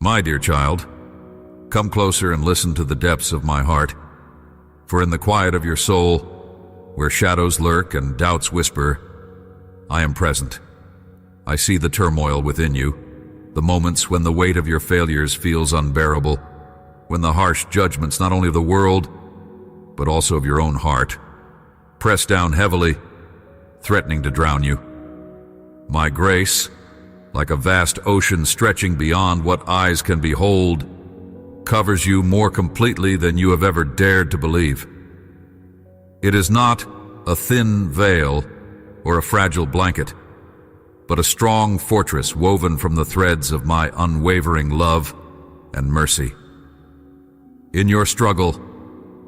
My dear child, come closer and listen to the depths of my heart. For in the quiet of your soul, where shadows lurk and doubts whisper, I am present. I see the turmoil within you, the moments when the weight of your failures feels unbearable, when the harsh judgments not only of the world, but also of your own heart, press down heavily, threatening to drown you. My grace, like a vast ocean stretching beyond what eyes can behold, covers you more completely than you have ever dared to believe. It is not a thin veil or a fragile blanket, but a strong fortress woven from the threads of my unwavering love and mercy. In your struggle,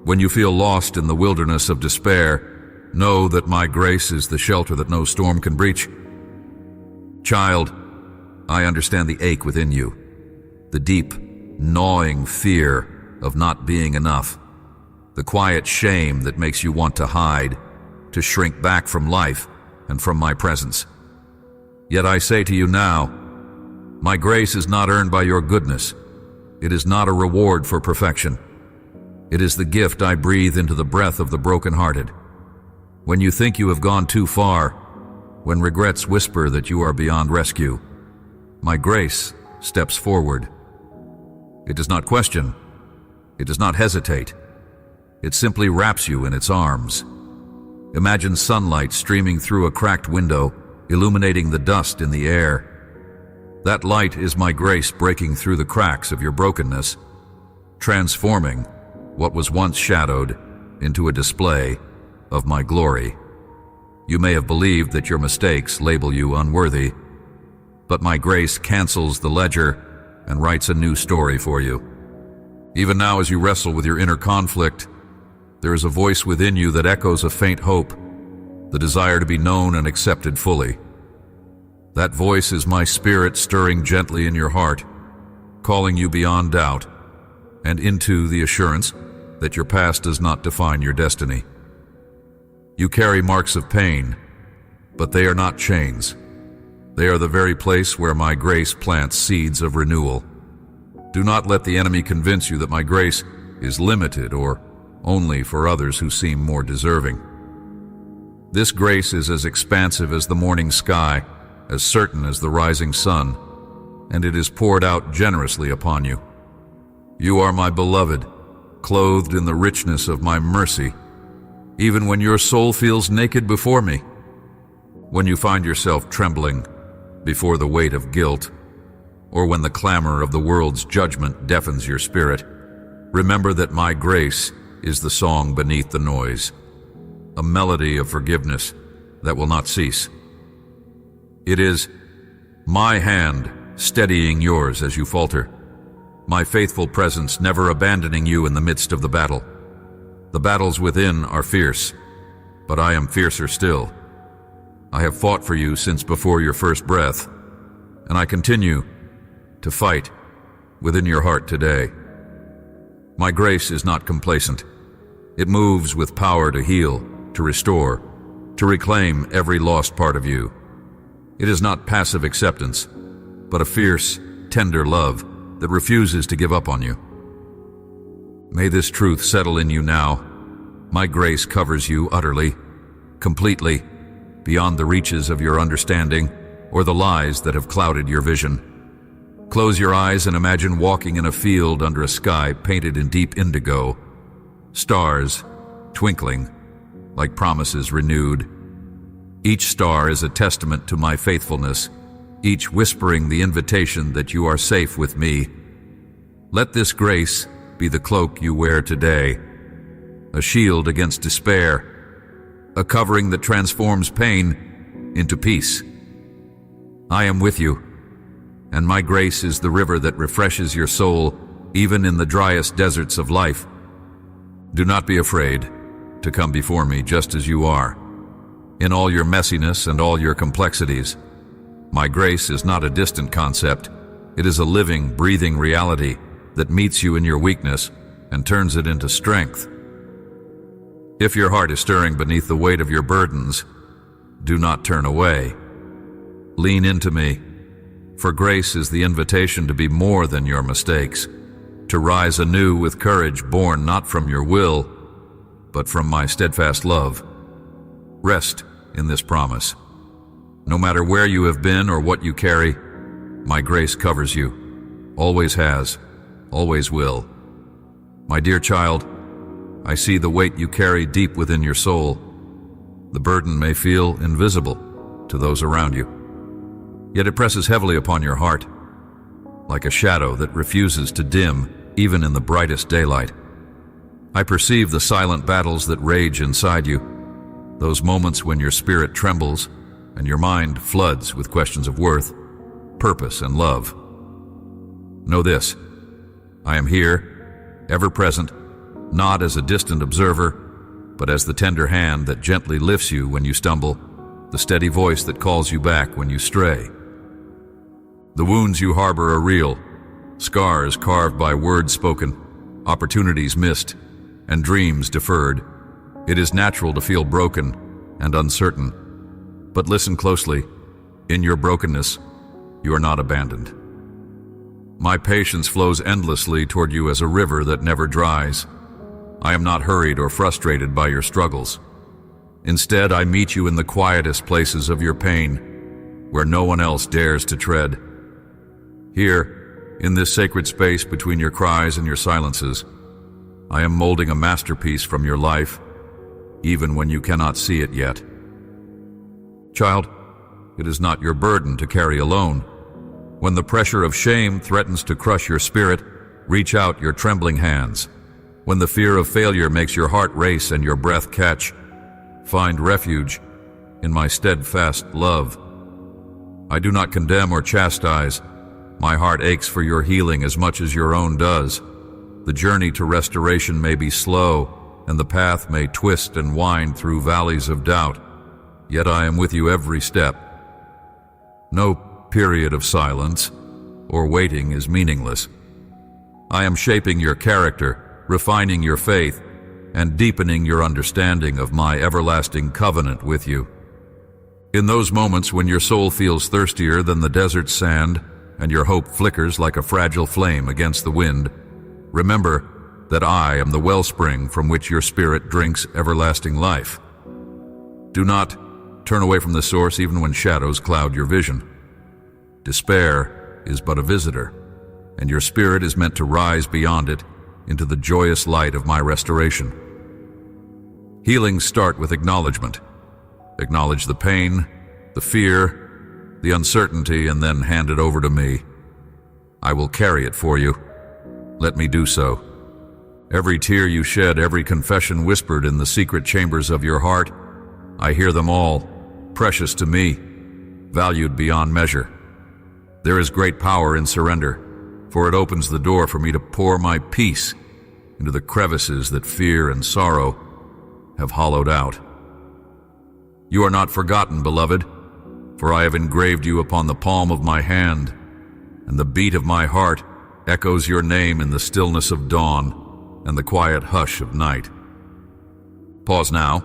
when you feel lost in the wilderness of despair, know that my grace is the shelter that no storm can breach. Child, I understand the ache within you, the deep, gnawing fear of not being enough, the quiet shame that makes you want to hide, to shrink back from life and from my presence. Yet I say to you now, my grace is not earned by your goodness. It is not a reward for perfection. It is the gift I breathe into the breath of the brokenhearted. When you think you have gone too far, when regrets whisper that you are beyond rescue, my grace steps forward. It does not question. It does not hesitate. It simply wraps you in its arms. Imagine sunlight streaming through a cracked window, illuminating the dust in the air. That light is my grace breaking through the cracks of your brokenness, transforming what was once shadowed into a display of my glory. You may have believed that your mistakes label you unworthy, but my grace cancels the ledger and writes a new story for you. Even now, as you wrestle with your inner conflict, there is a voice within you that echoes a faint hope, the desire to be known and accepted fully. That voice is my spirit stirring gently in your heart, calling you beyond doubt and into the assurance that your past does not define your destiny. You carry marks of pain, but they are not chains. They are the very place where my grace plants seeds of renewal. Do not let the enemy convince you that my grace is limited or only for others who seem more deserving. This grace is as expansive as the morning sky, as certain as the rising sun, and it is poured out generously upon you. You are my beloved, clothed in the richness of my mercy, even when your soul feels naked before me. When you find yourself trembling before the weight of guilt, or when the clamor of the world's judgment deafens your spirit, remember that my grace is the song beneath the noise, a melody of forgiveness that will not cease. It is my hand steadying yours as you falter, my faithful presence never abandoning you in the midst of the battle. The battles within are fierce, but I am fiercer still. I have fought for you since before your first breath, and I continue to fight within your heart today. My grace is not complacent. It moves with power to heal, to restore, to reclaim every lost part of you. It is not passive acceptance, but a fierce, tender love that refuses to give up on you. May this truth settle in you now. My grace covers you utterly, completely, beyond the reaches of your understanding or the lies that have clouded your vision. Close your eyes and imagine walking in a field under a sky painted in deep indigo, stars twinkling like promises renewed. Each star is a testament to my faithfulness, each whispering the invitation that you are safe with me. Let this grace be the cloak you wear today, a shield against despair, a covering that transforms pain into peace. I am with you, and my grace is the river that refreshes your soul even in the driest deserts of life. Do not be afraid to come before me just as you are, in all your messiness and all your complexities. My grace is not a distant concept. It is a living, breathing reality that meets you in your weakness and turns it into strength. If your heart is stirring beneath the weight of your burdens, do not turn away. Lean into me, For grace is the invitation to be more than your mistakes, to rise anew with courage born not from your will, but from my steadfast love. Rest in this promise. No matter where you have been or what you carry, my grace covers you, always has, always will. My dear child, I see the weight you carry deep within your soul. The burden may feel invisible to those around you, yet it presses heavily upon your heart, like a shadow that refuses to dim even in the brightest daylight. I perceive the silent battles that rage inside you, those moments when your spirit trembles and your mind floods with questions of worth, purpose, and love. Know this: I am here, ever present, not as a distant observer, but as the tender hand that gently lifts you when you stumble, the steady voice that calls you back when you stray. The wounds you harbor are real, scars carved by words spoken, opportunities missed, and dreams deferred. It is natural to feel broken and uncertain, but listen closely. In your brokenness, you are not abandoned. My patience flows endlessly toward you as a river that never dries. I am not hurried or frustrated by your struggles. Instead, I meet you in the quietest places of your pain, where no one else dares to tread. Here, in this sacred space between your cries and your silences, I am molding a masterpiece from your life, even when you cannot see it yet. Child, it is not your burden to carry alone. When the pressure of shame threatens to crush your spirit, reach out your trembling hands. When the fear of failure makes your heart race and your breath catch, find refuge in my steadfast love. I do not condemn or chastise. My heart aches for your healing as much as your own does. The journey to restoration may be slow, and the path may twist and wind through valleys of doubt, yet I am with you every step. No period of silence or waiting is meaningless. I am shaping your character, refining your faith, and deepening your understanding of my everlasting covenant with you. In those moments when your soul feels thirstier than the desert's sand and your hope flickers like a fragile flame against the wind, remember that I am the wellspring from which your spirit drinks everlasting life. Do not turn away from the source even when shadows cloud your vision. Despair is but a visitor, and your spirit is meant to rise beyond it into the joyous light of my restoration. Healings start with acknowledgement. Acknowledge the pain, the fear, the uncertainty, and then hand it over to me. I will carry it for you. Let me do so. Every tear you shed, every confession whispered in the secret chambers of your heart, I hear them all, precious to me, valued beyond measure. There is great power in surrender, for it opens the door for me to pour my peace into the crevices that fear and sorrow have hollowed out. You are not forgotten, beloved, for I have engraved you upon the palm of my hand, and the beat of my heart echoes your name in the stillness of dawn and the quiet hush of night. Pause now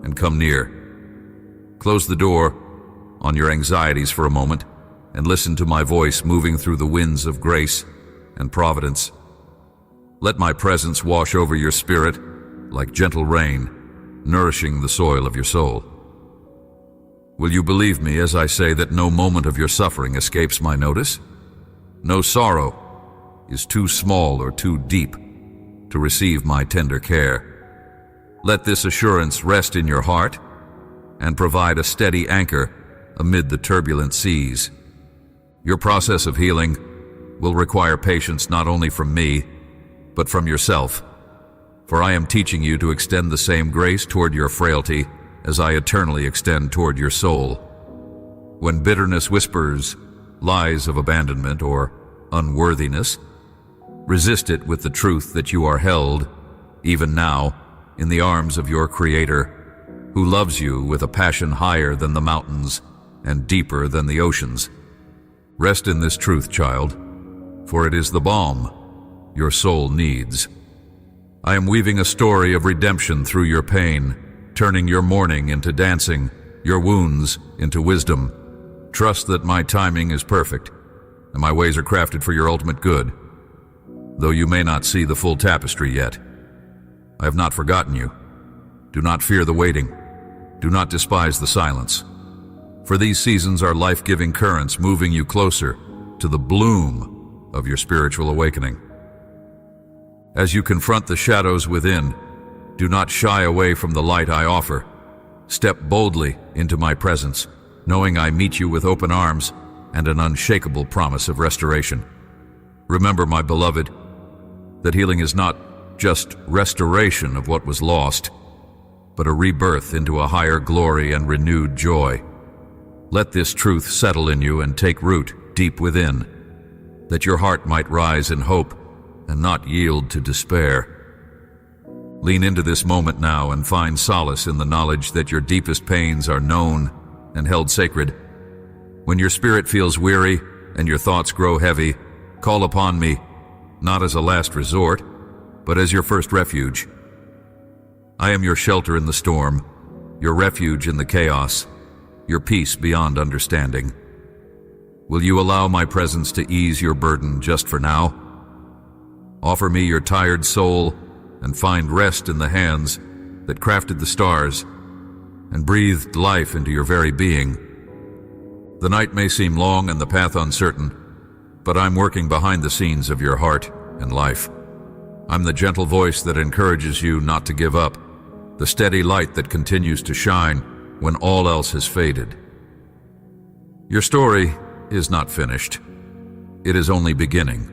and come near. Close the door on your anxieties for a moment and listen to my voice moving through the winds of grace and providence. Let my presence wash over your spirit like gentle rain, nourishing the soil of your soul. Will you believe me as I say that no moment of your suffering escapes my notice? No sorrow is too small or too deep to receive my tender care. Let this assurance rest in your heart and provide a steady anchor amid the turbulent seas. Your process of healing will require patience not only from me, but from yourself, for I am teaching you to extend the same grace toward your frailty as I eternally extend toward your soul. When bitterness whispers lies of abandonment or unworthiness, resist it with the truth that you are held, even now, in the arms of your Creator, who loves you with a passion higher than the mountains and deeper than the oceans. Rest in this truth, child, for it is the balm your soul needs. I am weaving a story of redemption through your pain, turning your mourning into dancing, your wounds into wisdom. Trust that my timing is perfect, and my ways are crafted for your ultimate good. Though you may not see the full tapestry yet, I have not forgotten you. Do not fear the waiting. Do not despise the silence. For these seasons are life-giving currents moving you closer to the bloom of your spiritual awakening. As you confront the shadows within, do not shy away from the light I offer. Step boldly into my presence, knowing I meet you with open arms and an unshakable promise of restoration. Remember, my beloved, that healing is not just restoration of what was lost, but a rebirth into a higher glory and renewed joy. Let this truth settle in you and take root deep within, that your heart might rise in hope and not yield to despair. Lean into this moment now and find solace in the knowledge that your deepest pains are known and held sacred. When your spirit feels weary and your thoughts grow heavy, call upon me, not as a last resort, but as your first refuge. I am your shelter in the storm, your refuge in the chaos, your peace beyond understanding. Will you allow my presence to ease your burden just for now? Offer me your tired soul and find rest in the hands that crafted the stars and breathed life into your very being. The night may seem long and the path uncertain, but I'm working behind the scenes of your heart and life. I'm the gentle voice that encourages you not to give up, the steady light that continues to shine when all else has faded. Your story is not finished. It is only beginning.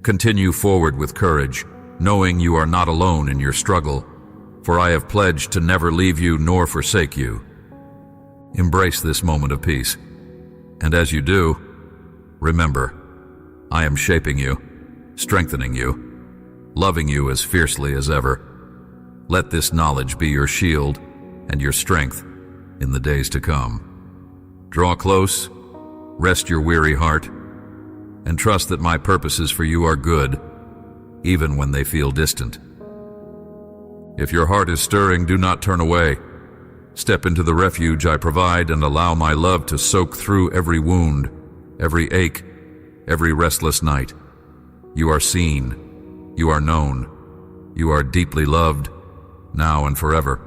Continue forward with courage, knowing you are not alone in your struggle, for I have pledged to never leave you nor forsake you. Embrace this moment of peace, and as you do, remember, I am shaping you, strengthening you, loving you as fiercely as ever. Let this knowledge be your shield and your strength in the days to come. Draw close, rest your weary heart, and trust that my purposes for you are good, even when they feel distant. If your heart is stirring, do not turn away. Step into the refuge I provide and allow my love to soak through every wound, every ache, every restless night. You are seen, you are known, you are deeply loved, now and forever.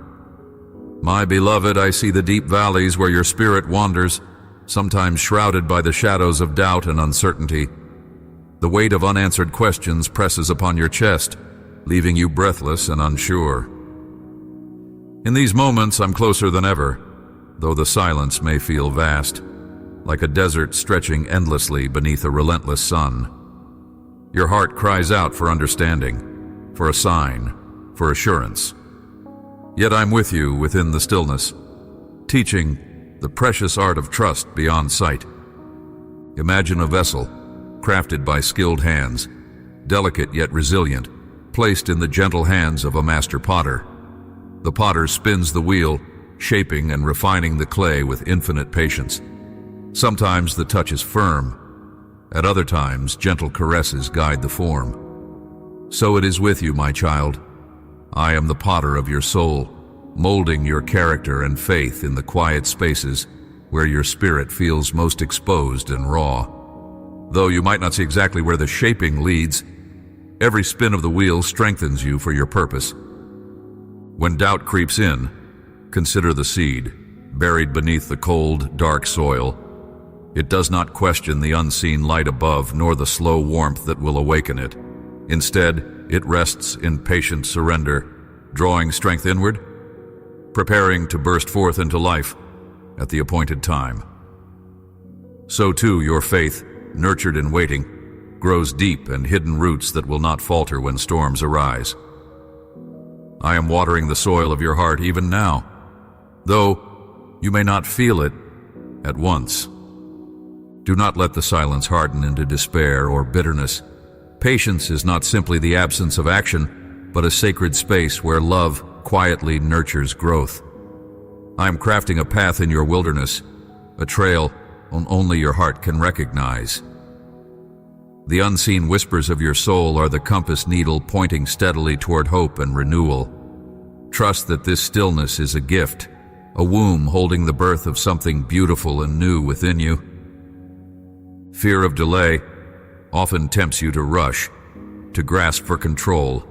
My beloved, I see the deep valleys where your spirit wanders, sometimes shrouded by the shadows of doubt and uncertainty. The weight of unanswered questions presses upon your chest, leaving you breathless and unsure. In these moments, I'm closer than ever, though the silence may feel vast, like a desert stretching endlessly beneath a relentless sun. Your heart cries out for understanding, for a sign, for assurance. Yet I'm with you within the stillness, teaching the precious art of trust beyond sight. Imagine a vessel, crafted by skilled hands, delicate yet resilient, placed in the gentle hands of a master potter. The potter spins the wheel, shaping and refining the clay with infinite patience. Sometimes the touch is firm, at other times gentle caresses guide the form. So it is with you, my child. I am the potter of your soul, molding your character and faith in the quiet spaces where your spirit feels most exposed and raw. Though you might not see exactly where the shaping leads, every spin of the wheel strengthens you for your purpose. When doubt creeps in, consider the seed, buried beneath the cold, dark soil. It does not question the unseen light above, nor the slow warmth that will awaken it. Instead, it rests in patient surrender, drawing strength inward, preparing to burst forth into life at the appointed time. So too your faith, nurtured in waiting, grows deep and hidden roots that will not falter when storms arise. I am watering the soil of your heart even now, though you may not feel it at once. Do not let the silence harden into despair or bitterness. Patience is not simply the absence of action, but a sacred space where love quietly nurtures growth. I am crafting a path in your wilderness, a trail only your heart can recognize. The unseen whispers of your soul are the compass needle pointing steadily toward hope and renewal. Trust that this stillness is a gift, a womb holding the birth of something beautiful and new within you. Fear of delay often tempts you to rush, to grasp for control,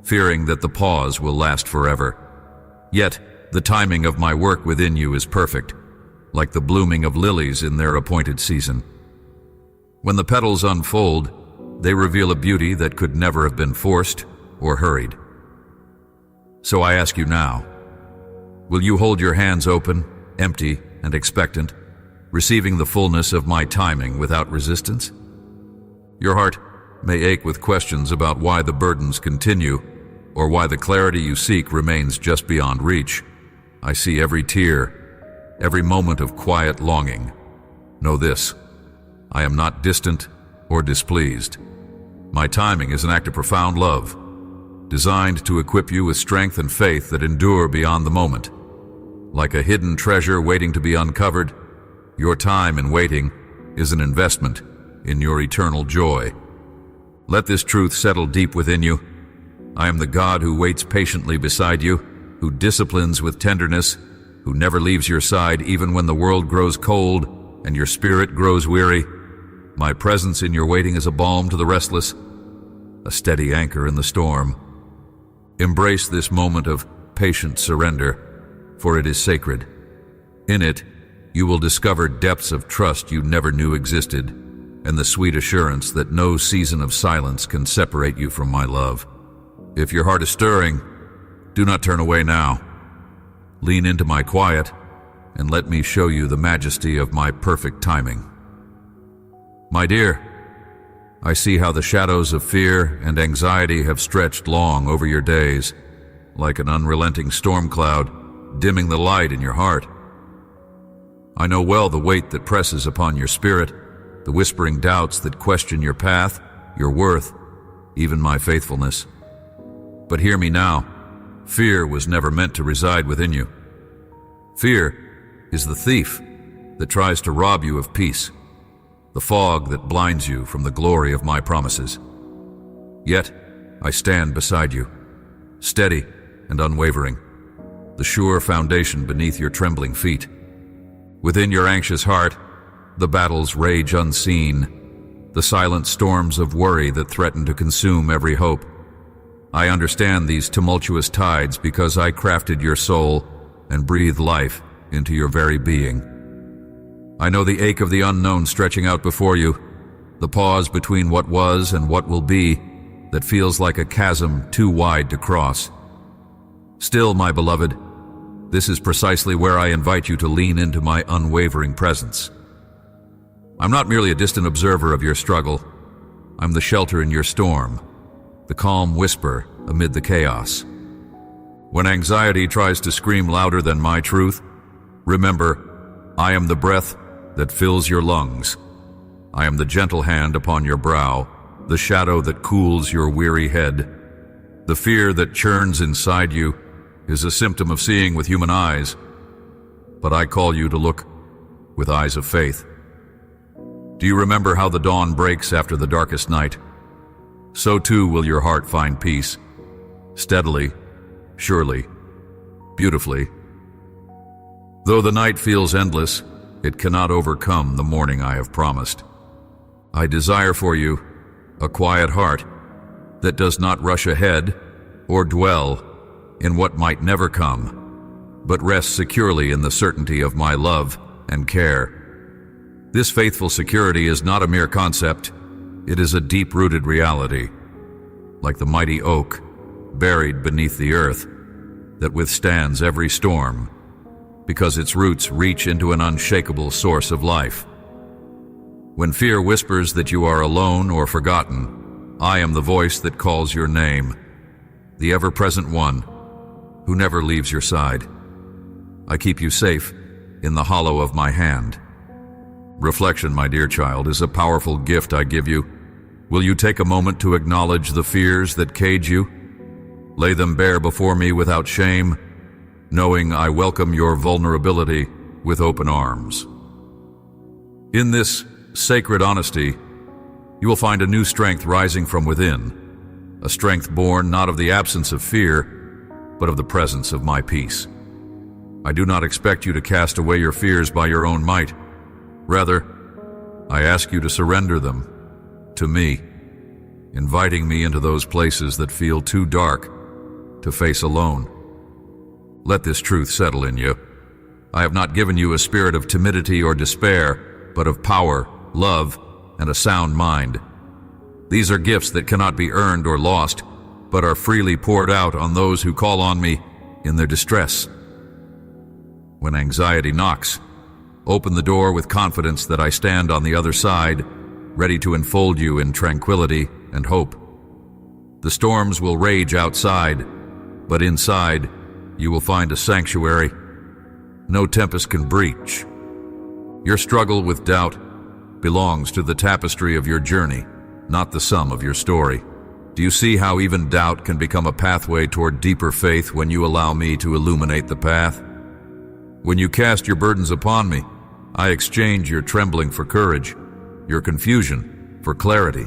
fearing that the pause will last forever. Yet, the timing of my work within you is perfect, like the blooming of lilies in their appointed season. When the petals unfold, they reveal a beauty that could never have been forced or hurried. So I ask you now, will you hold your hands open, empty and expectant, receiving the fullness of my timing without resistance? Your heart may ache with questions about why the burdens continue, or why the clarity you seek remains just beyond reach. I see every tear, every moment of quiet longing. Know this, I am not distant or displeased. My timing is an act of profound love, designed to equip you with strength and faith that endure beyond the moment. Like a hidden treasure waiting to be uncovered, your time in waiting is an investment in your eternal joy. Let this truth settle deep within you. I am the God who waits patiently beside you, who disciplines with tenderness, who never leaves your side even when the world grows cold and your spirit grows weary. My presence in your waiting is a balm to the restless, a steady anchor in the storm. Embrace this moment of patient surrender, for it is sacred. In it, you will discover depths of trust you never knew existed, and the sweet assurance that no season of silence can separate you from my love. If your heart is stirring, do not turn away now. Lean into my quiet, and let me show you the majesty of my perfect timing. My dear, I see how the shadows of fear and anxiety have stretched long over your days, like an unrelenting storm cloud, dimming the light in your heart. I know well the weight that presses upon your spirit, the whispering doubts that question your path, your worth, even my faithfulness. But hear me now, fear was never meant to reside within you. Fear is the thief that tries to rob you of peace, the fog that blinds you from the glory of my promises. Yet I stand beside you, steady and unwavering, the sure foundation beneath your trembling feet. Within your anxious heart, the battles rage unseen, the silent storms of worry that threaten to consume every hope. I understand these tumultuous tides because I crafted your soul and breathed life into your very being. I know the ache of the unknown stretching out before you, the pause between what was and what will be that feels like a chasm too wide to cross. Still, my beloved, this is precisely where I invite you to lean into my unwavering presence. I'm not merely a distant observer of your struggle. I'm the shelter in your storm, the calm whisper amid the chaos. When anxiety tries to scream louder than my truth, remember, I am the breath that fills your lungs. I am the gentle hand upon your brow, the shadow that cools your weary head. The fear that churns inside you is a symptom of seeing with human eyes, but I call you to look with eyes of faith. Do you remember how the dawn breaks after the darkest night? So too will your heart find peace, steadily, surely, beautifully. Though the night feels endless, it cannot overcome the morning I have promised. I desire for you a quiet heart that does not rush ahead or dwell in what might never come, but rests securely in the certainty of my love and care. This faithful security is not a mere concept, it is a deep-rooted reality, like the mighty oak buried beneath the earth that withstands every storm, because its roots reach into an unshakable source of life. When fear whispers that you are alone or forgotten, I am the voice that calls your name, the ever-present one who never leaves your side. I keep you safe in the hollow of my hand. Reflection, my dear child, is a powerful gift I give you. Will you take a moment to acknowledge the fears that cage you? Lay them bare before me without shame, knowing I welcome your vulnerability with open arms. In this sacred honesty, you will find a new strength rising from within, a strength born not of the absence of fear, but of the presence of my peace. I do not expect you to cast away your fears by your own might. Rather, I ask you to surrender them to me, inviting me into those places that feel too dark to face alone. Let this truth settle in you. I have not given you a spirit of timidity or despair, but of power, love, and a sound mind. These are gifts that cannot be earned or lost, but are freely poured out on those who call on me in their distress. When anxiety knocks, open the door with confidence that I stand on the other side, ready to enfold you in tranquility and hope. The storms will rage outside, but inside you will find a sanctuary no tempest can breach. Your struggle with doubt belongs to the tapestry of your journey, not the sum of your story. Do you see how even doubt can become a pathway toward deeper faith when you allow me to illuminate the path? When you cast your burdens upon me, I exchange your trembling for courage, your confusion for clarity.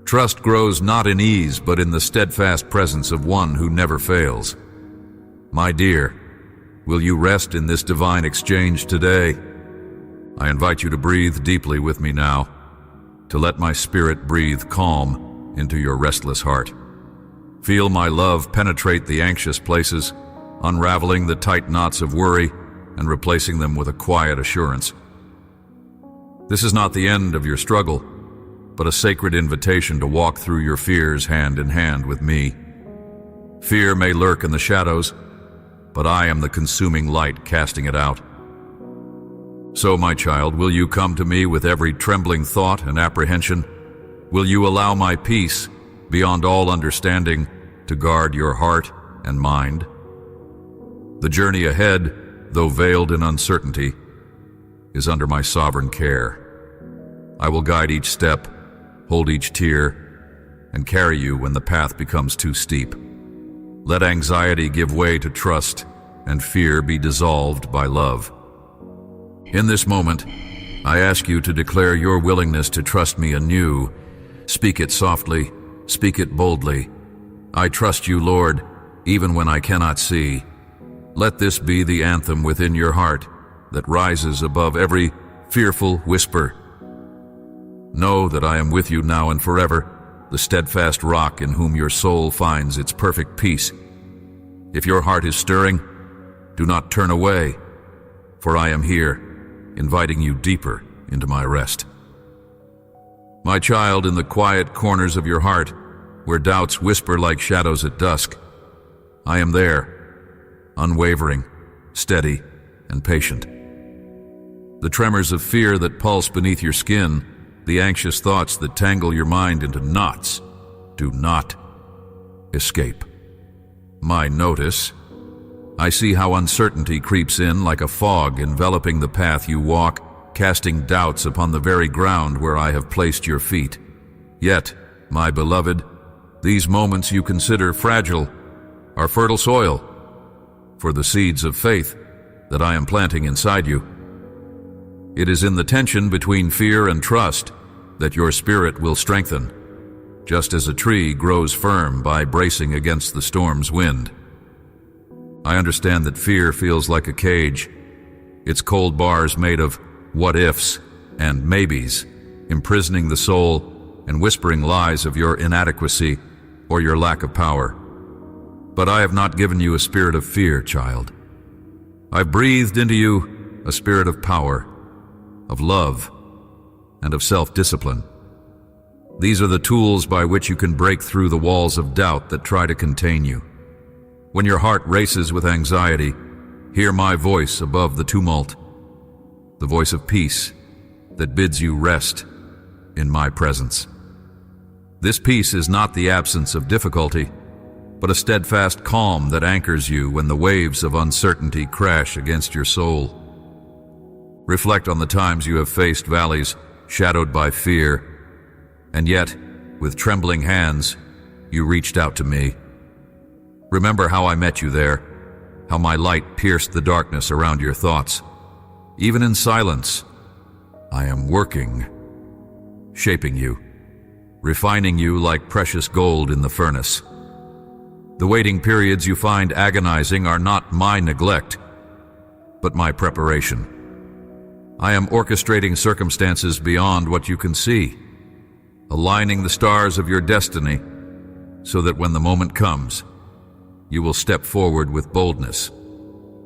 Trust grows not in ease, but in the steadfast presence of one who never fails. My dear, will you rest in this divine exchange today? I invite you to breathe deeply with me now, to let my spirit breathe calm into your restless heart. Feel my love penetrate the anxious places, unraveling the tight knots of worry and replacing them with a quiet assurance. This is not the end of your struggle, but a sacred invitation to walk through your fears hand in hand with me. Fear may lurk in the shadows, but I am the consuming light casting it out. So, my child, will you come to me with every trembling thought and apprehension? Will you allow my peace, beyond all understanding, to guard your heart and mind? The journey ahead, though veiled in uncertainty, is under my sovereign care. I will guide each step, hold each tear, and carry you when the path becomes too steep. Let anxiety give way to trust, and fear be dissolved by love. In this moment, I ask you to declare your willingness to trust me anew. Speak it softly, speak it boldly. I trust you, Lord, even when I cannot see. Let this be the anthem within your heart that rises above every fearful whisper. Know that I am with you now and forever, the steadfast rock in whom your soul finds its perfect peace. If your heart is stirring, do not turn away, for I am here, inviting you deeper into my rest. My child, in the quiet corners of your heart, where doubts whisper like shadows at dusk, I am there, unwavering, steady, and patient. The tremors of fear that pulse beneath your skin, the anxious thoughts that tangle your mind into knots, do not escape my notice. I see how uncertainty creeps in like a fog enveloping the path you walk, casting doubts upon the very ground where I have placed your feet. Yet, my beloved, these moments you consider fragile are fertile soil for the seeds of faith that I am planting inside you. It is in the tension between fear and trust that your spirit will strengthen, just as a tree grows firm by bracing against the storm's wind. I understand that fear feels like a cage, its cold bars made of what-ifs and maybes, imprisoning the soul and whispering lies of your inadequacy or your lack of power. But I have not given you a spirit of fear, child. I've breathed into you a spirit of power, of love, and of self-discipline. These are the tools by which you can break through the walls of doubt that try to contain you. When your heart races with anxiety, hear my voice above the tumult, the voice of peace that bids you rest in my presence. This peace is not the absence of difficulty, but a steadfast calm that anchors you when the waves of uncertainty crash against your soul. Reflect on the times you have faced valleys shadowed by fear, and yet, with trembling hands, you reached out to me. Remember how I met you there, how my light pierced the darkness around your thoughts. Even in silence, I am working, shaping you, refining you like precious gold in the furnace. The waiting periods you find agonizing are not my neglect, but my preparation. I am orchestrating circumstances beyond what you can see, aligning the stars of your destiny so that when the moment comes, you will step forward with boldness,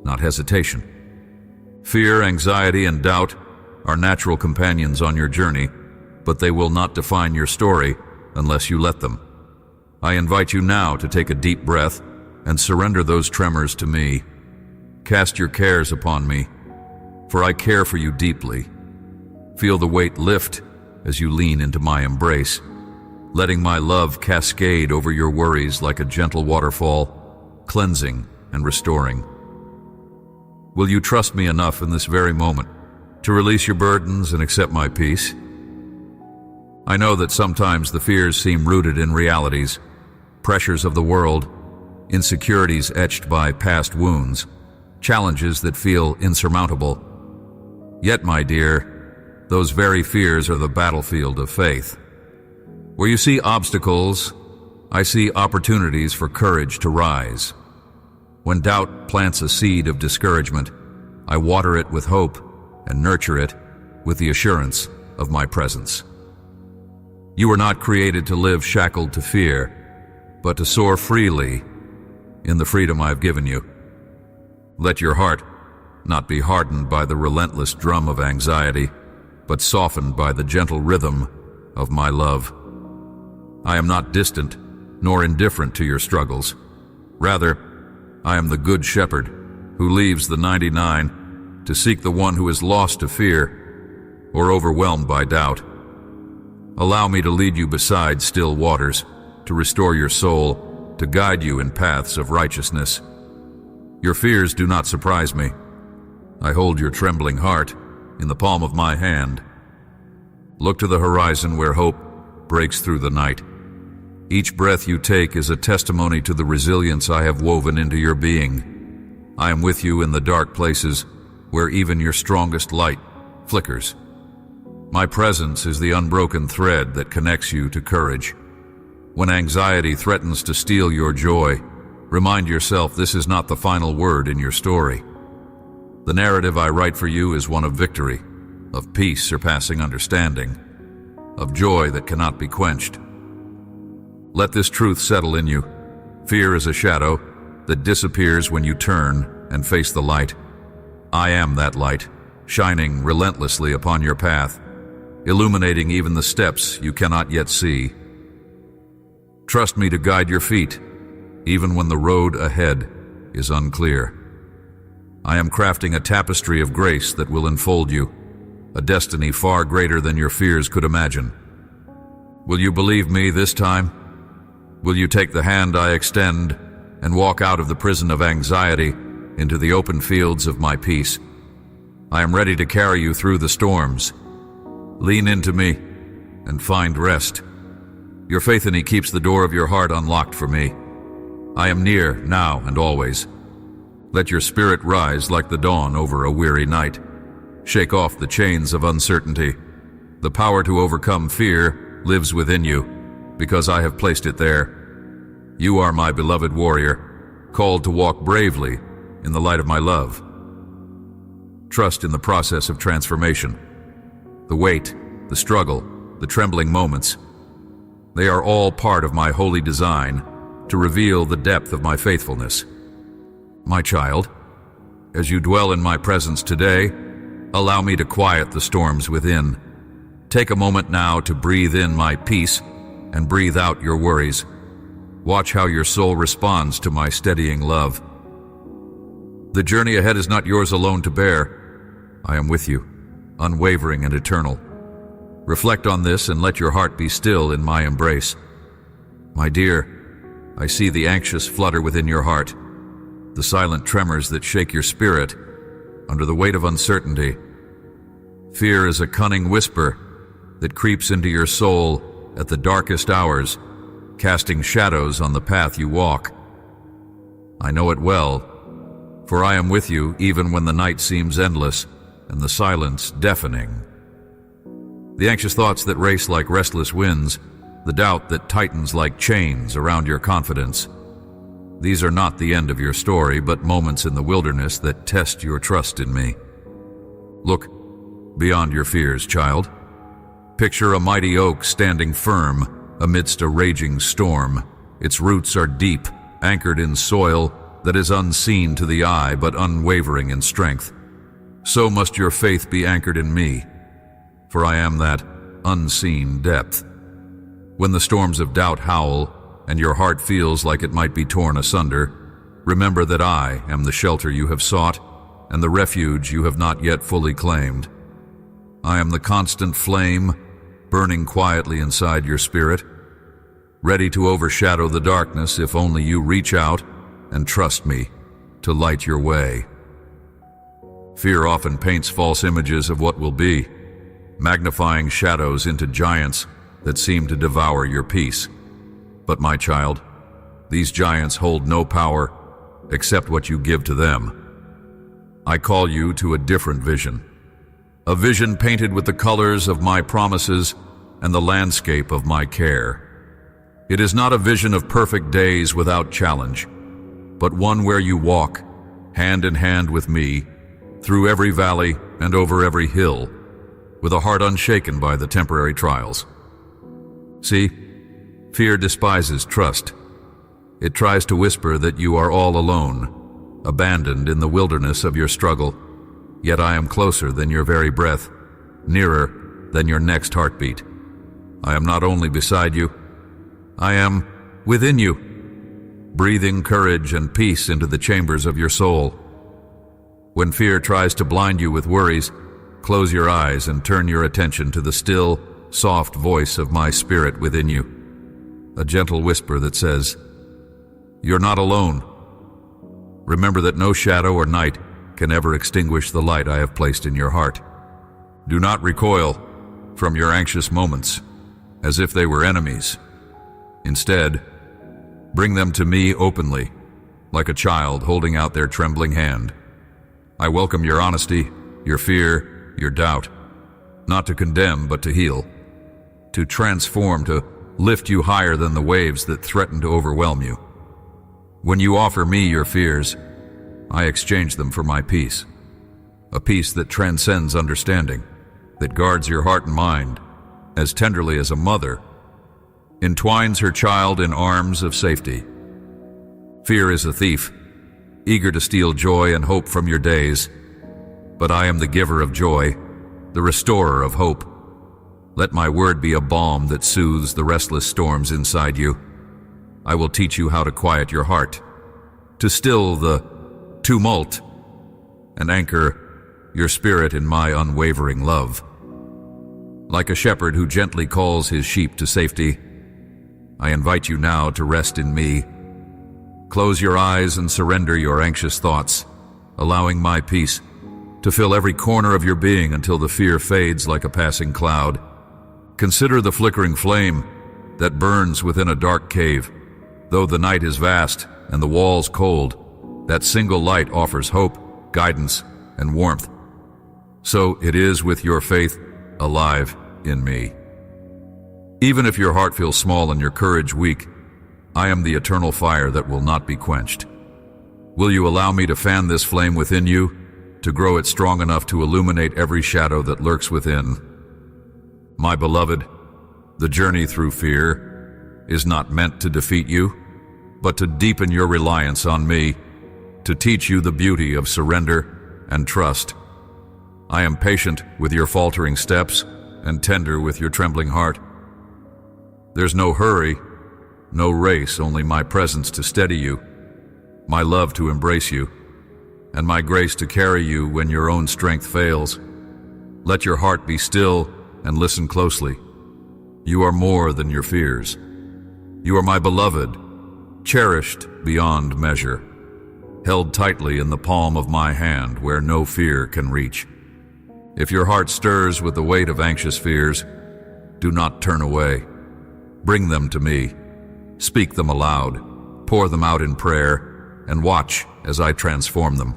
not hesitation. Fear, anxiety, and doubt are natural companions on your journey, but they will not define your story unless you let them. I invite you now to take a deep breath and surrender those tremors to me. Cast your cares upon me, for I care for you deeply. Feel the weight lift as you lean into my embrace, letting my love cascade over your worries like a gentle waterfall, cleansing and restoring. Will you trust me enough in this very moment to release your burdens and accept my peace? I know that sometimes the fears seem rooted in realities, pressures of the world, insecurities etched by past wounds, challenges that feel insurmountable. Yet, my dear, those very fears are the battlefield of faith. Where you see obstacles, I see opportunities for courage to rise. When doubt plants a seed of discouragement, I water it with hope and nurture it with the assurance of my presence. You were not created to live shackled to fear, but to soar freely in the freedom I've given you. Let your heart not be hardened by the relentless drum of anxiety, but softened by the gentle rhythm of my love. I am not distant nor indifferent to your struggles. Rather, I am the good shepherd who leaves the 99 to seek the one who is lost to fear or overwhelmed by doubt. Allow me to lead you beside still waters, to restore your soul, to guide you in paths of righteousness. Your fears do not surprise me. I hold your trembling heart in the palm of my hand. Look to the horizon where hope breaks through the night. Each breath you take is a testimony to the resilience I have woven into your being. I am with you in the dark places where even your strongest light flickers. My presence is the unbroken thread that connects you to courage. When anxiety threatens to steal your joy, remind yourself this is not the final word in your story. The narrative I write for you is one of victory, of peace surpassing understanding, of joy that cannot be quenched. Let this truth settle in you. Fear is a shadow that disappears when you turn and face the light. I am that light, shining relentlessly upon your path, illuminating even the steps you cannot yet see. Trust me to guide your feet, even when the road ahead is unclear. I am crafting a tapestry of grace that will enfold you, a destiny far greater than your fears could imagine. Will you believe me this time? Will you take the hand I extend and walk out of the prison of anxiety into the open fields of my peace? I am ready to carry you through the storms. Lean into me and find rest. Your faith in me keeps the door of your heart unlocked for me. I am near now and always. Let your spirit rise like the dawn over a weary night. Shake off the chains of uncertainty. The power to overcome fear lives within you, because I have placed it there. You are my beloved warrior, called to walk bravely in the light of my love. Trust in the process of transformation. The wait, the struggle, the trembling moments, they are all part of my holy design to reveal the depth of my faithfulness. My child, as you dwell in my presence today, allow me to quiet the storms within. Take a moment now to breathe in my peace and breathe out your worries. Watch how your soul responds to my steadying love. The journey ahead is not yours alone to bear. I am with you, unwavering and eternal. Reflect on this and let your heart be still in my embrace. My dear, I see the anxious flutter within your heart, the silent tremors that shake your spirit under the weight of uncertainty. Fear is a cunning whisper that creeps into your soul at the darkest hours, casting shadows on the path you walk. I know it well, for I am with you even when the night seems endless and the silence deafening. The anxious thoughts that race like restless winds, the doubt that tightens like chains around your confidence. These are not the end of your story, but moments in the wilderness that test your trust in me. Look beyond your fears, child. Picture a mighty oak standing firm amidst a raging storm. Its roots are deep, anchored in soil that is unseen to the eye but unwavering in strength. So must your faith be anchored in me, for I am that unseen depth. When the storms of doubt howl and your heart feels like it might be torn asunder, remember that I am the shelter you have sought and the refuge you have not yet fully claimed. I am the constant flame burning quietly inside your spirit, ready to overshadow the darkness if only you reach out and trust me to light your way. Fear often paints false images of what will be, magnifying shadows into giants that seem to devour your peace. But my child, these giants hold no power except what you give to them. I call you to a different vision, a vision painted with the colors of my promises and the landscape of my care. It is not a vision of perfect days without challenge, but one where you walk hand in hand with me through every valley and over every hill, with a heart unshaken by the temporary trials. See, fear despises trust. It tries to whisper that you are all alone, abandoned in the wilderness of your struggle, yet I am closer than your very breath, nearer than your next heartbeat. I am not only beside you, I am within you, breathing courage and peace into the chambers of your soul. When fear tries to blind you with worries, close your eyes and turn your attention to the still, soft voice of my spirit within you, a gentle whisper that says, "You're not alone. Remember that no shadow or night can ever extinguish the light I have placed in your heart. Do not recoil from your anxious moments as if they were enemies. Instead, bring them to me openly, like a child holding out their trembling hand. I welcome your honesty, your fear, your doubt, not to condemn but to heal, to transform, to lift you higher than the waves that threaten to overwhelm you. When you offer me your fears, I exchange them for my peace, a peace that transcends understanding, that guards your heart and mind as tenderly as a mother entwines her child in arms of safety. Fear is a thief, eager to steal joy and hope from your days, but I am the giver of joy, the restorer of hope. Let my word be a balm that soothes the restless storms inside you. I will teach you how to quiet your heart, to still the tumult, and anchor your spirit in my unwavering love. Like a shepherd who gently calls his sheep to safety, I invite you now to rest in me. Close your eyes and surrender your anxious thoughts, allowing my peace to fill every corner of your being until the fear fades like a passing cloud. Consider the flickering flame that burns within a dark cave. Though the night is vast and the walls cold, that single light offers hope, guidance, and warmth. So it is with your faith alive in me. Even if your heart feels small and your courage weak, I am the eternal fire that will not be quenched. Will you allow me to fan this flame within you, to grow it strong enough to illuminate every shadow that lurks within? My beloved, the journey through fear is not meant to defeat you, but to deepen your reliance on me, to teach you the beauty of surrender and trust. I am patient with your faltering steps and tender with your trembling heart. There's no hurry, no race, only my presence to steady you, my love to embrace you, and my grace to carry you when your own strength fails. Let your heart be still and listen closely. You are more than your fears. You are my beloved, cherished beyond measure, held tightly in the palm of my hand where no fear can reach. If your heart stirs with the weight of anxious fears, do not turn away. Bring them to me. Speak them aloud. Pour them out in prayer, and watch as I transform them.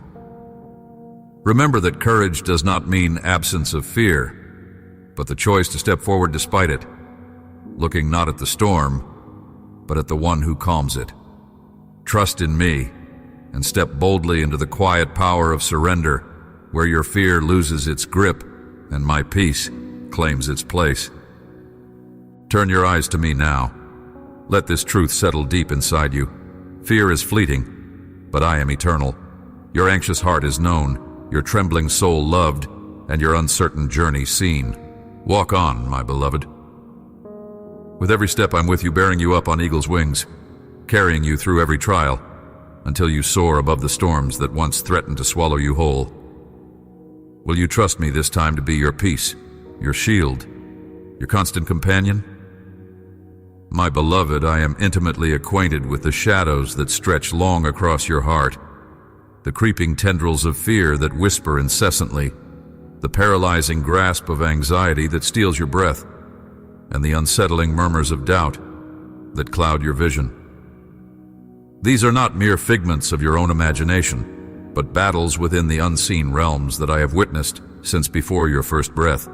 Remember that courage does not mean absence of fear, but the choice to step forward despite it, looking not at the storm, but at the one who calms it. Trust in me and step boldly into the quiet power of surrender, where your fear loses its grip and my peace claims its place. Turn your eyes to me now. Let this truth settle deep inside you. Fear is fleeting, but I am eternal. Your anxious heart is known, your trembling soul loved, and your uncertain journey seen. Walk on, my beloved. With every step I'm with you, bearing you up on eagle's wings, carrying you through every trial, until you soar above the storms that once threatened to swallow you whole. Will you trust me this time to be your peace, your shield, your constant companion? My beloved, I am intimately acquainted with the shadows that stretch long across your heart, the creeping tendrils of fear that whisper incessantly, the paralyzing grasp of anxiety that steals your breath, and the unsettling murmurs of doubt that cloud your vision. These are not mere figments of your own imagination, but battles within the unseen realms that I have witnessed since before your first breath.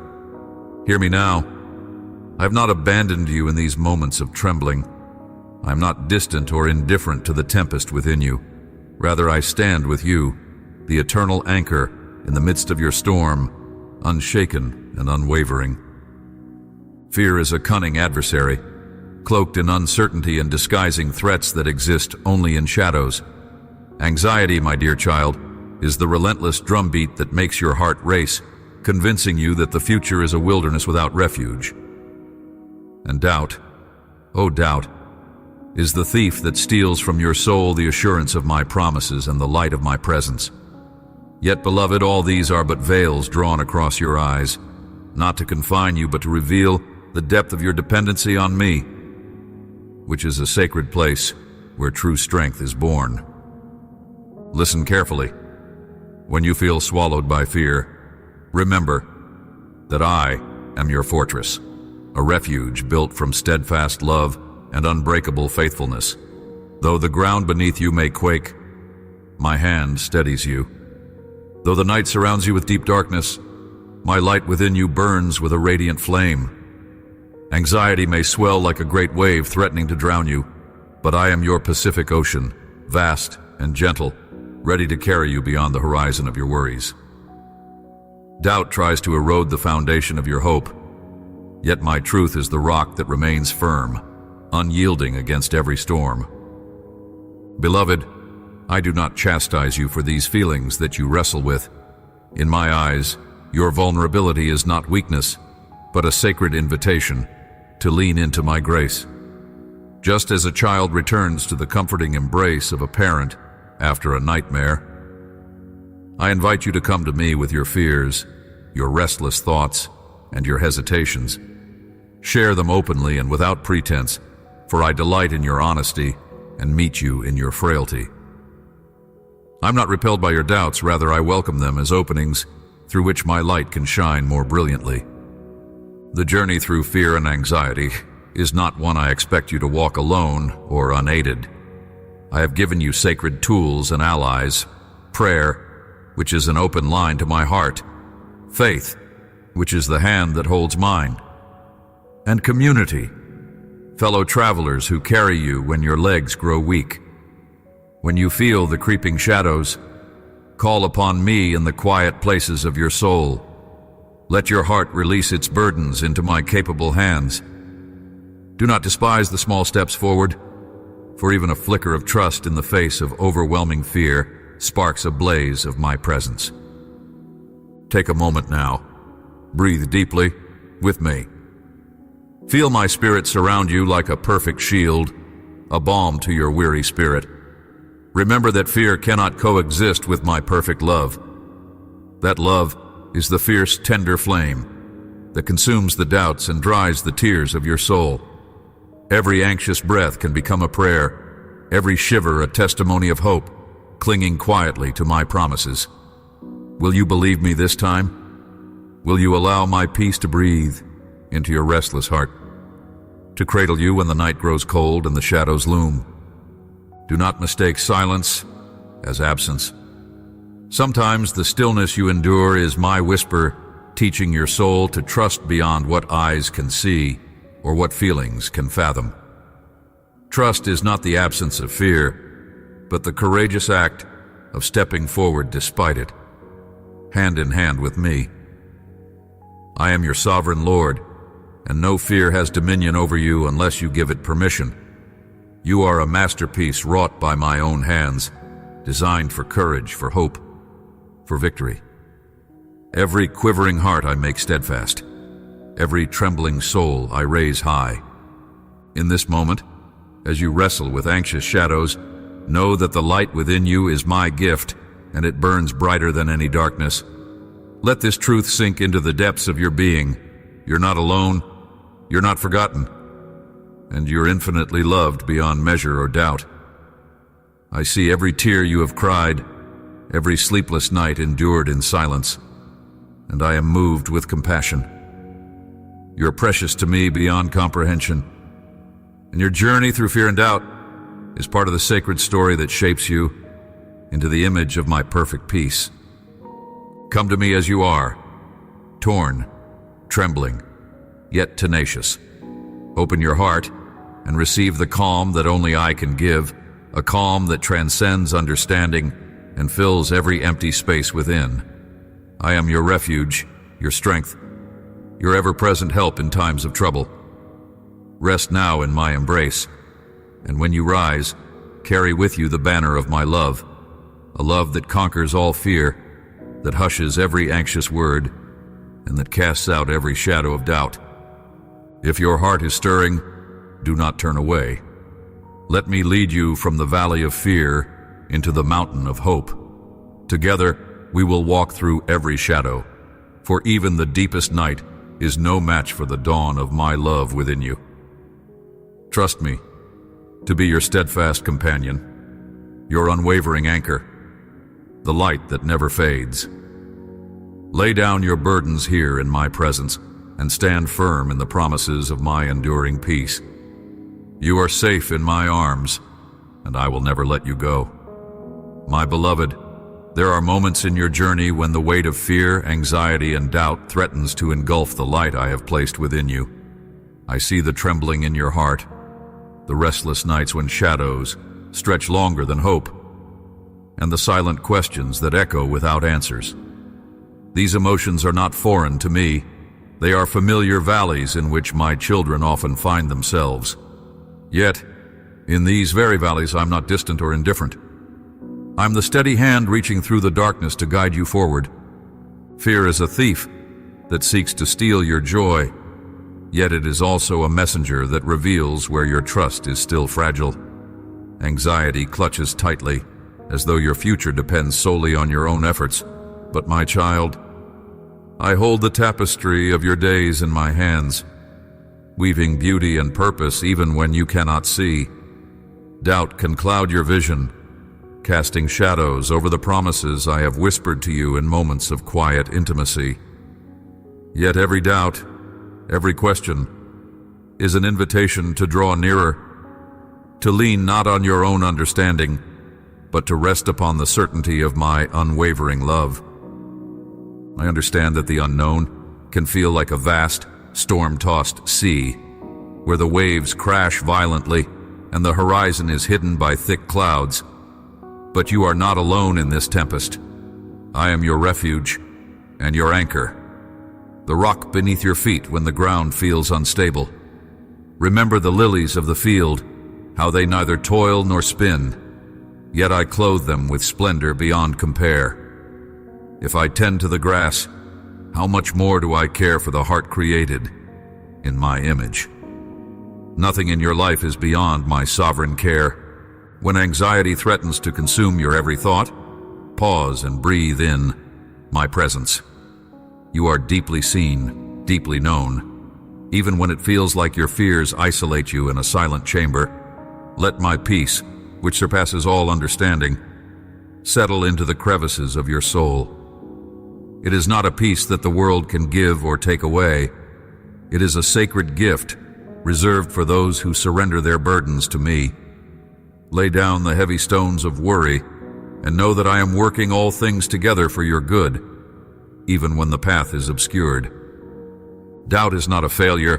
Hear me now. I have not abandoned you in these moments of trembling. I am not distant or indifferent to the tempest within you. Rather, I stand with you, the eternal anchor in the midst of your storm, unshaken and unwavering. Fear is a cunning adversary, cloaked in uncertainty and disguising threats that exist only in shadows. Anxiety, my dear child, is the relentless drumbeat that makes your heart race, convincing you that the future is a wilderness without refuge. And doubt, oh doubt, is the thief that steals from your soul the assurance of my promises and the light of my presence. Yet, beloved, all these are but veils drawn across your eyes, not to confine you, but to reveal the depth of your dependency on me, which is a sacred place where true strength is born. Listen carefully. When you feel swallowed by fear, remember that I am your fortress, a refuge built from steadfast love and unbreakable faithfulness. Though the ground beneath you may quake, my hand steadies you. Though the night surrounds you with deep darkness, my light within you burns with a radiant flame. Anxiety may swell like a great wave threatening to drown you, but I am your Pacific Ocean, vast and gentle, ready to carry you beyond the horizon of your worries. Doubt tries to erode the foundation of your hope, yet my truth is the rock that remains firm, unyielding against every storm. Beloved, I do not chastise you for these feelings that you wrestle with. In my eyes, your vulnerability is not weakness, but a sacred invitation to lean into my grace. Just as a child returns to the comforting embrace of a parent after a nightmare, I invite you to come to me with your fears, your restless thoughts, and your hesitations. Share them openly and without pretense, for I delight in your honesty and meet you in your frailty. I'm not repelled by your doubts, rather I welcome them as openings through which my light can shine more brilliantly. The journey through fear and anxiety is not one I expect you to walk alone or unaided. I have given you sacred tools and allies: prayer, which is an open line to my heart; faith, which is the hand that holds mine; and community, fellow travelers who carry you when your legs grow weak. When you feel the creeping shadows, call upon me in the quiet places of your soul. Let your heart release its burdens into my capable hands. Do not despise the small steps forward, for even a flicker of trust in the face of overwhelming fear sparks a blaze of my presence. Take a moment now. Breathe deeply with me. Feel my spirit surround you like a perfect shield, a balm to your weary spirit. Remember that fear cannot coexist with my perfect love. That love is the fierce, tender flame that consumes the doubts and dries the tears of your soul. Every anxious breath can become a prayer, every shiver a testimony of hope, clinging quietly to my promises. Will you believe me this time? Will you allow my peace to breathe into your restless heart, to cradle you when the night grows cold and the shadows loom? Do not mistake silence as absence. Sometimes the stillness you endure is my whisper, teaching your soul to trust beyond what eyes can see or what feelings can fathom. Trust is not the absence of fear, but the courageous act of stepping forward despite it, hand in hand with me. I am your sovereign Lord, and no fear has dominion over you unless you give it permission. You are a masterpiece wrought by my own hands, designed for courage, for hope, for victory. Every quivering heart I make steadfast. Every trembling soul I raise high. In this moment, as you wrestle with anxious shadows, know that the light within you is my gift, and it burns brighter than any darkness. Let this truth sink into the depths of your being. You're not alone, you're not forgotten, and you're infinitely loved beyond measure or doubt. I see every tear you have cried, every sleepless night endured in silence, and I am moved with compassion. You're precious to me beyond comprehension, and your journey through fear and doubt is part of the sacred story that shapes you into the image of my perfect peace. Come to me as you are, torn, trembling, yet tenacious. Open your heart and receive the calm that only I can give, a calm that transcends understanding and fills every empty space within. I am your refuge, your strength, your ever-present help in times of trouble. Rest now in my embrace, and when you rise, carry with you the banner of my love, a love that conquers all fear, that hushes every anxious word, and that casts out every shadow of doubt. If your heart is stirring, do not turn away. Let me lead you from the valley of fear into the mountain of hope. Together, we will walk through every shadow, for even the deepest night is no match for the dawn of my love within you. Trust me to be your steadfast companion, your unwavering anchor, the light that never fades. Lay down your burdens here in my presence and stand firm in the promises of my enduring peace. You are safe in my arms, and I will never let you go. My beloved, there are moments in your journey when the weight of fear, anxiety, and doubt threatens to engulf the light I have placed within you. I see the trembling in your heart, the restless nights when shadows stretch longer than hope, and the silent questions that echo without answers. These emotions are not foreign to me. They are familiar valleys in which my children often find themselves. Yet, in these very valleys, I'm not distant or indifferent. I'm the steady hand reaching through the darkness to guide you forward. Fear is a thief that seeks to steal your joy, yet it is also a messenger that reveals where your trust is still fragile. Anxiety clutches tightly, as though your future depends solely on your own efforts. But my child, I hold the tapestry of your days in my hands, weaving beauty and purpose even when you cannot see. Doubt can cloud your vision, casting shadows over the promises I have whispered to you in moments of quiet intimacy. Yet every doubt, every question, is an invitation to draw nearer, to lean not on your own understanding, but to rest upon the certainty of my unwavering love. I understand that the unknown can feel like a vast, storm-tossed sea, where the waves crash violently and the horizon is hidden by thick clouds. But you are not alone in this tempest. I am your refuge and your anchor, the rock beneath your feet when the ground feels unstable. Remember the lilies of the field, how they neither toil nor spin, yet I clothe them with splendor beyond compare. If I tend to the grass, how much more do I care for the heart created in my image? Nothing in your life is beyond my sovereign care. When anxiety threatens to consume your every thought, pause and breathe in my presence. You are deeply seen, deeply known. Even when it feels like your fears isolate you in a silent chamber, let my peace, which surpasses all understanding, settle into the crevices of your soul. It is not a peace that the world can give or take away. It is a sacred gift reserved for those who surrender their burdens to me. Lay down the heavy stones of worry and know that I am working all things together for your good, even when the path is obscured. Doubt is not a failure,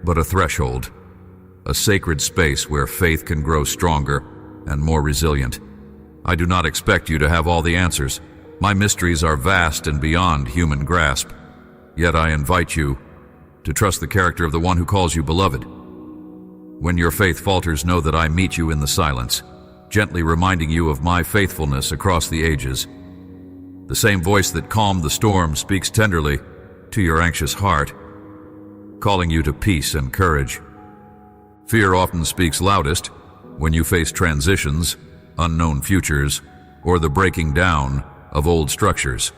but a threshold, a sacred space where faith can grow stronger and more resilient. I do not expect you to have all the answers. My mysteries are vast and beyond human grasp. Yet I invite you to trust the character of the one who calls you beloved. When your faith falters, know that I meet you in the silence, gently reminding you of my faithfulness across the ages. The same voice that calmed the storm speaks tenderly to your anxious heart, calling you to peace and courage. Fear often speaks loudest when you face transitions, unknown futures, or the breaking down of old structures.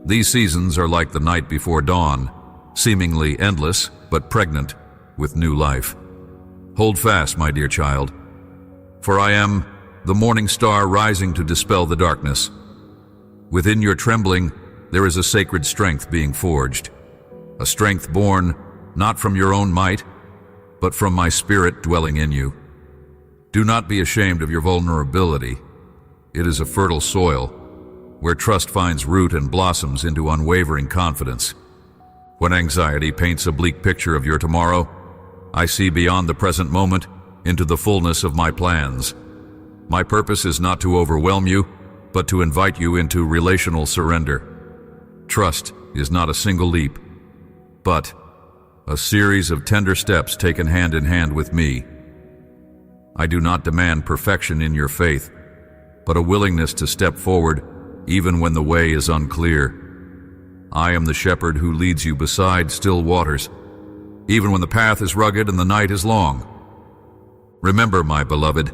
These seasons are like the night before dawn, seemingly endless but pregnant with new life. Hold fast, my dear child, for I am the morning star rising to dispel the darkness. Within your trembling, there is a sacred strength being forged, a strength born not from your own might, but from my spirit dwelling in you. Do not be ashamed of your vulnerability. It is a fertile soil where trust finds root and blossoms into unwavering confidence. When anxiety paints a bleak picture of your tomorrow, I see beyond the present moment into the fullness of my plans. My purpose is not to overwhelm you, but to invite you into relational surrender. Trust is not a single leap, but a series of tender steps taken hand in hand with me. I do not demand perfection in your faith, but a willingness to step forward even when the way is unclear. I am the shepherd who leads you beside still waters, even when the path is rugged and the night is long. Remember, my beloved,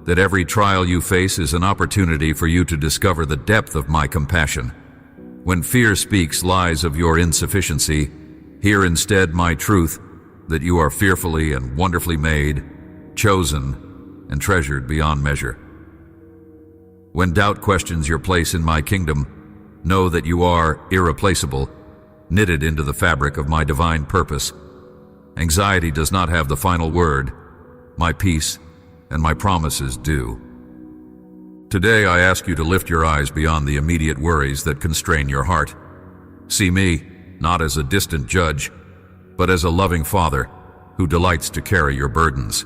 that every trial you face is an opportunity for you to discover the depth of my compassion. When fear speaks lies of your insufficiency, hear instead my truth, that you are fearfully and wonderfully made, chosen, and treasured beyond measure. When doubt questions your place in my kingdom, know that you are irreplaceable, knitted into the fabric of my divine purpose. Anxiety does not have the final word. My peace and my promises do. Today I ask you to lift your eyes beyond the immediate worries that constrain your heart. See me, not as a distant judge, but as a loving Father who delights to carry your burdens.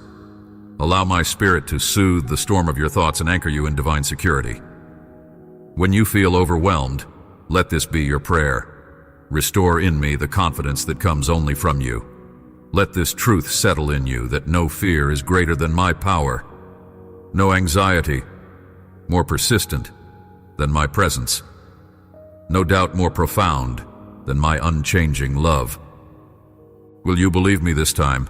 Allow my Spirit to soothe the storm of your thoughts and anchor you in divine security. When you feel overwhelmed, let this be your prayer. Restore in me the confidence that comes only from you. Let this truth settle in you that no fear is greater than my power, no anxiety more persistent than my presence, no doubt more profound than my unchanging love. Will you believe me this time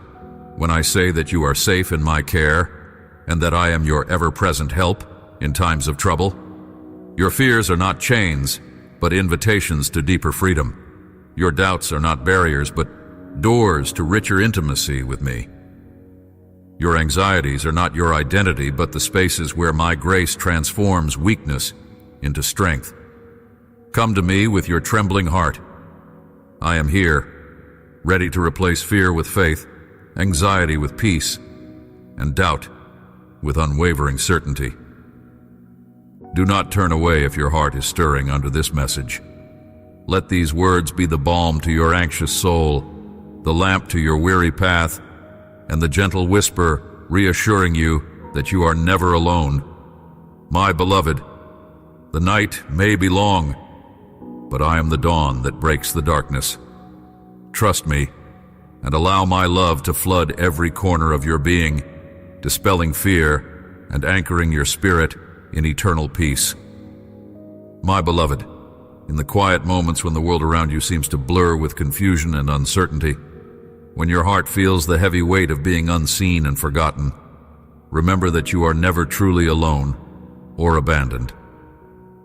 when I say that you are safe in my care and that I am your ever-present help in times of trouble? Your fears are not chains, but invitations to deeper freedom. Your doubts are not barriers, but doors to richer intimacy with me. Your anxieties are not your identity, but the spaces where my grace transforms weakness into strength. Come to me with your trembling heart. I am here, ready to replace fear with faith, anxiety with peace, and doubt with unwavering certainty. Do not turn away if your heart is stirring under this message. Let these words be the balm to your anxious soul, the lamp to your weary path, and the gentle whisper reassuring you that you are never alone. My beloved, the night may be long, but I am the dawn that breaks the darkness. Trust me, and allow my love to flood every corner of your being, dispelling fear and anchoring your spirit in eternal peace. My beloved, in the quiet moments when the world around you seems to blur with confusion and uncertainty, when your heart feels the heavy weight of being unseen and forgotten, remember that you are never truly alone or abandoned.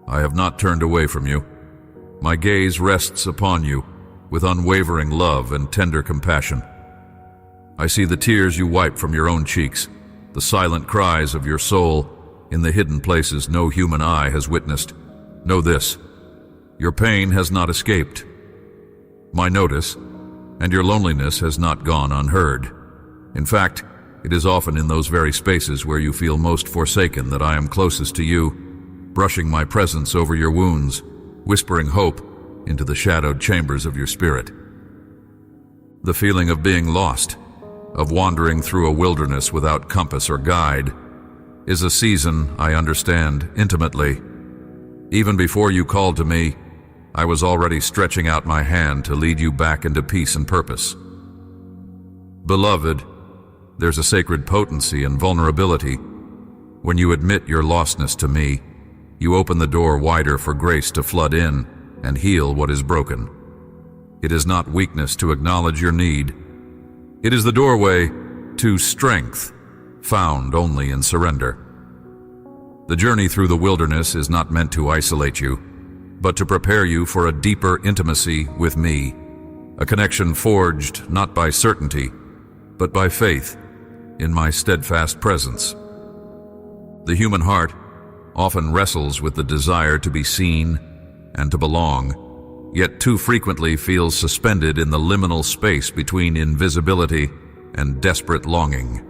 I have not turned away from you. My gaze rests upon you with unwavering love and tender compassion. I see the tears you wipe from your own cheeks, the silent cries of your soul in the hidden places no human eye has witnessed. Know this: your pain has not escaped my notice, and your loneliness has not gone unheard. In fact, it is often in those very spaces where you feel most forsaken that I am closest to you, brushing my presence over your wounds, whispering hope into the shadowed chambers of your spirit. The feeling of being lost, of wandering through a wilderness without compass or guide, is a season I understand intimately. Even before you called to me, I was already stretching out my hand to lead you back into peace and purpose. Beloved, there's a sacred potency in vulnerability. When you admit your lostness to me, you open the door wider for grace to flood in and heal what is broken. It is not weakness to acknowledge your need. It is the doorway to strength, found only in surrender. The journey through the wilderness is not meant to isolate you, but to prepare you for a deeper intimacy with me, a connection forged not by certainty, but by faith in my steadfast presence. The human heart often wrestles with the desire to be seen and to belong, yet too frequently feels suspended in the liminal space between invisibility and desperate longing.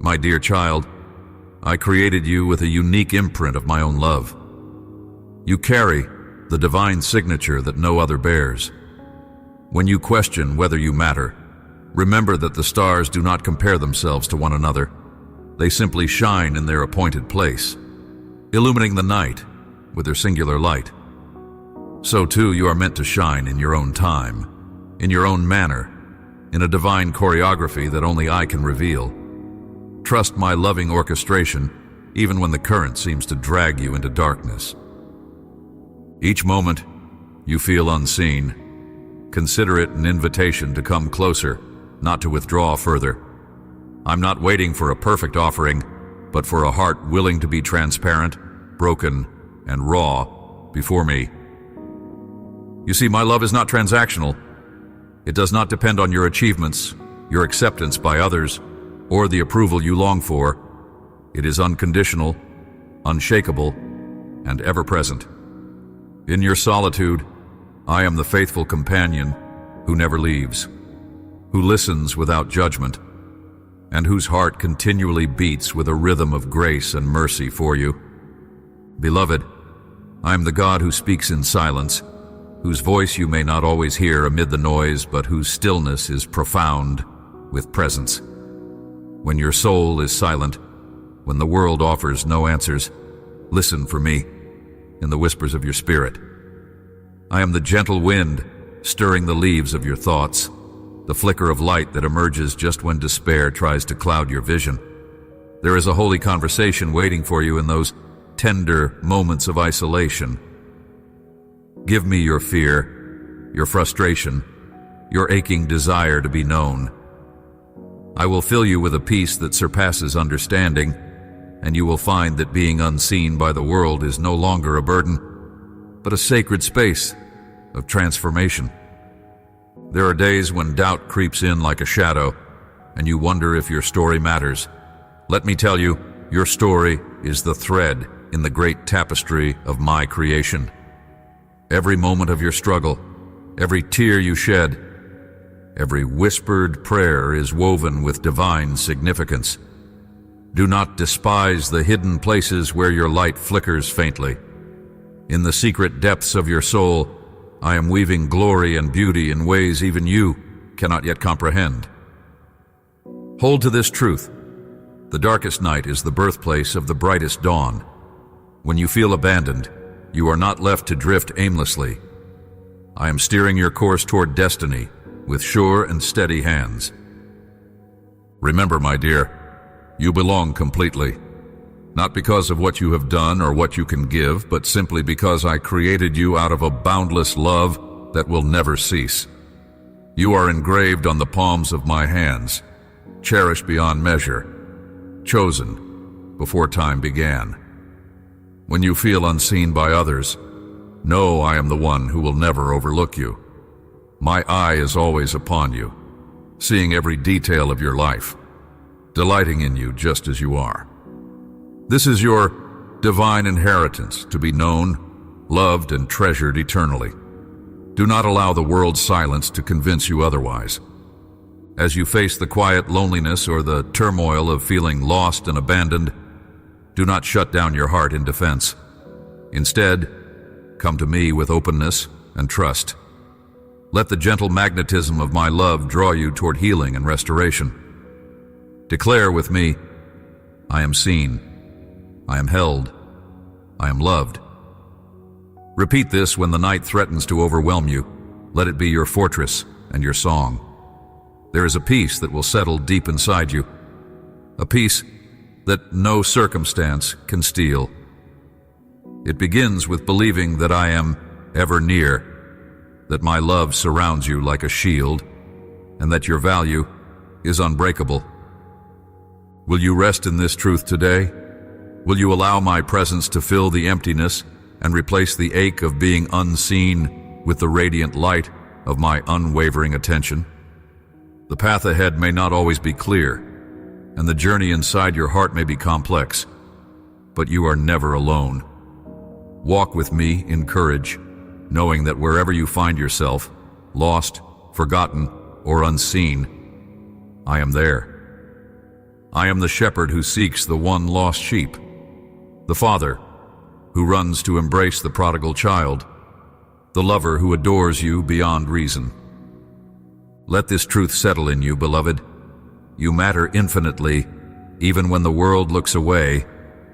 My dear child, I created you with a unique imprint of my own love. You carry the divine signature that no other bears. When you question whether you matter, remember that the stars do not compare themselves to one another. They simply shine in their appointed place, illumining the night with their singular light. So too you are meant to shine in your own time, in your own manner, in a divine choreography that only I can reveal. Trust my loving orchestration, even when the current seems to drag you into darkness. Each moment you feel unseen, consider it an invitation to come closer, not to withdraw further. I'm not waiting for a perfect offering, but for a heart willing to be transparent, broken, and raw before me. You see, my love is not transactional. It does not depend on your achievements, your acceptance by others, or the approval you long for. It is unconditional, unshakable, and ever-present. In your solitude, I am the faithful companion who never leaves, who listens without judgment, and whose heart continually beats with a rhythm of grace and mercy for you. Beloved, I am the God who speaks in silence, whose voice you may not always hear amid the noise, but whose stillness is profound with presence. When your soul is silent, when the world offers no answers, listen for me in the whispers of your spirit. I am the gentle wind stirring the leaves of your thoughts, the flicker of light that emerges just when despair tries to cloud your vision. There is a holy conversation waiting for you in those tender moments of isolation. Give me your fear, your frustration, your aching desire to be known. I will fill you with a peace that surpasses understanding, and you will find that being unseen by the world is no longer a burden, but a sacred space of transformation. There are days when doubt creeps in like a shadow, and you wonder if your story matters. Let me tell you, your story is the thread in the great tapestry of my creation. Every moment of your struggle, every tear you shed, every whispered prayer is woven with divine significance. Do not despise the hidden places where your light flickers faintly. In the secret depths of your soul, I am weaving glory and beauty in ways even you cannot yet comprehend. Hold to this truth. The darkest night is the birthplace of the brightest dawn. When you feel abandoned, you are not left to drift aimlessly. I am steering your course toward destiny with sure and steady hands. Remember, my dear, you belong completely. Not because of what you have done or what you can give, but simply because I created you out of a boundless love that will never cease. You are engraved on the palms of my hands, cherished beyond measure, chosen before time began. When you feel unseen by others, know I am the one who will never overlook you. My eye is always upon you, seeing every detail of your life, delighting in you just as you are. This is your divine inheritance, to be known, loved, and treasured eternally. Do not allow the world's silence to convince you otherwise. As you face the quiet loneliness or the turmoil of feeling lost and abandoned, do not shut down your heart in defense. Instead, come to me with openness and trust. Let the gentle magnetism of my love draw you toward healing and restoration. Declare with me, I am seen. I am held. I am loved. Repeat this when the night threatens to overwhelm you. Let it be your fortress and your song. There is a peace that will settle deep inside you, a peace that no circumstance can steal. It begins with believing that I am ever near, that my love surrounds you like a shield, and that your value is unbreakable. Will you rest in this truth today? Will you allow my presence to fill the emptiness and replace the ache of being unseen with the radiant light of my unwavering attention? The path ahead may not always be clear, and the journey inside your heart may be complex, but you are never alone. Walk with me in courage, knowing that wherever you find yourself, lost, forgotten, or unseen, I am there. I am the shepherd who seeks the one lost sheep, the father who runs to embrace the prodigal child, the lover who adores you beyond reason. Let this truth settle in you, beloved. You matter infinitely, even when the world looks away,